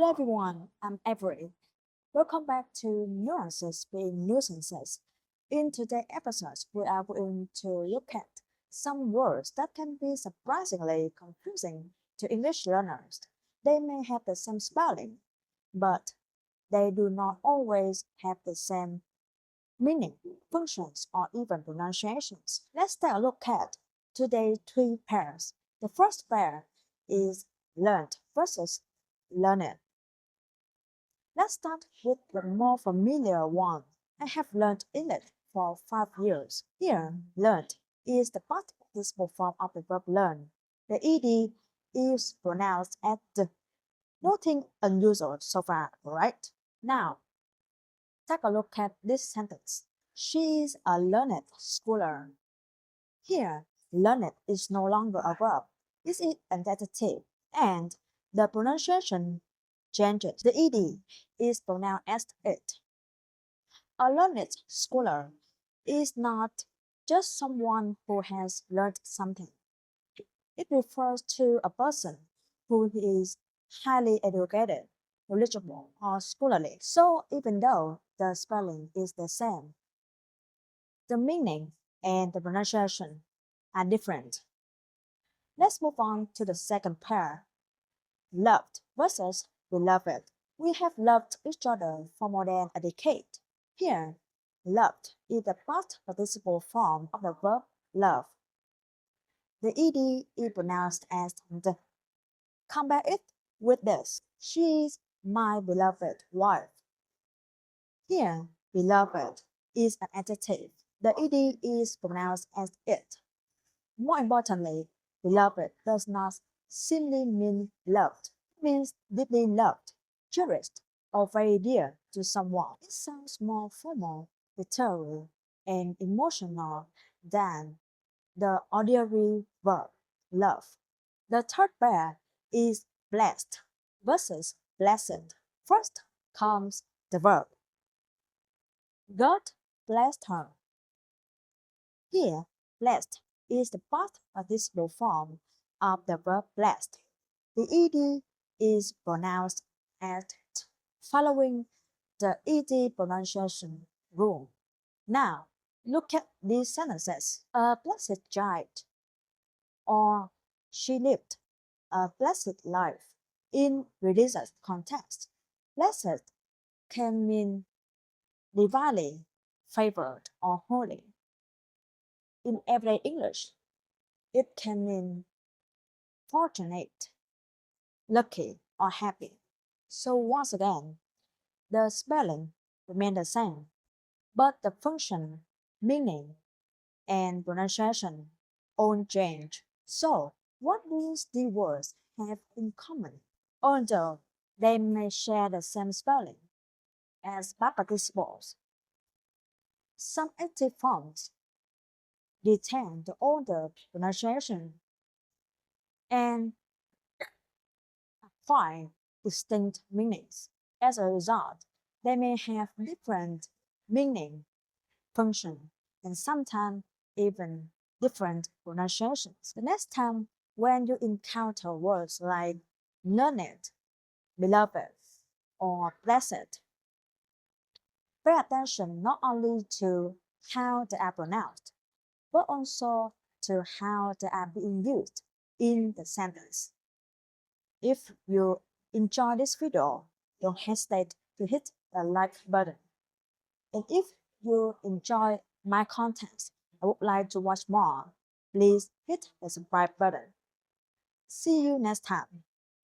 Hello everyone, I'm Avery. Welcome back to Nuances being Nuisances. In today's episode, we are going to look at some words that can be surprisingly confusing to English learners. They may have the same spelling, but they do not always have the same meaning, functions, or even pronunciations. Let's take a look at today's three pairs. The first pair is learned versus learned. Let's start with the more familiar one. I have learned English for 5 years. Here, learned is the past participle form of the verb learn. The ed is pronounced as the. Nothing unusual so far, right? Now, take a look at this sentence. She is a learned scholar. Here, learned is no longer a verb. It is an adjective, and the pronunciation changes. The ed is pronounced as it. A learned scholar is not just someone who has learned something. It refers to a person who is highly educated, knowledgeable, or scholarly. So even though the spelling is the same, the meaning and the pronunciation are different. Let's move on to the second pair, loved versus beloved. We have loved each other for more than a decade. Here, loved is the past participle form of the verb love. The ed is pronounced as the. Compare it with this. She is my beloved wife. Here, beloved is an adjective. The ed is pronounced as it. More importantly, beloved does not simply mean loved. It means deeply loved, cherished, or very dear to someone. It sounds more formal, literary, and emotional than the ordinary verb love. The third pair is blessed versus blessed. First comes the verb. God blessed her. Here, blessed is the past participle form of the verb blessed. The ed is pronounced as t, following the ed pronunciation rule. Now, look at these sentences. A blessed child, or she lived a blessed life. In religious context, blessed can mean divinely favored or holy. In everyday English, it can mean fortunate, lucky, or happy. So once again, the spelling remain the same, but the function, meaning, and pronunciation all change. So what do these words have in common? Although they may share the same spelling as past participles, some active forms retain the older pronunciation and acquire distinct meanings. As a result, they may have different meaning, function, and sometimes even different pronunciations. The next time when you encounter words like learned, beloved, or blessed, pay attention not only to how they are pronounced, but also to how they are being used in the sentence. If you enjoy this video, don't hesitate to hit the like button. And if you enjoy my content and would like to watch more, please hit the subscribe button. See you next time.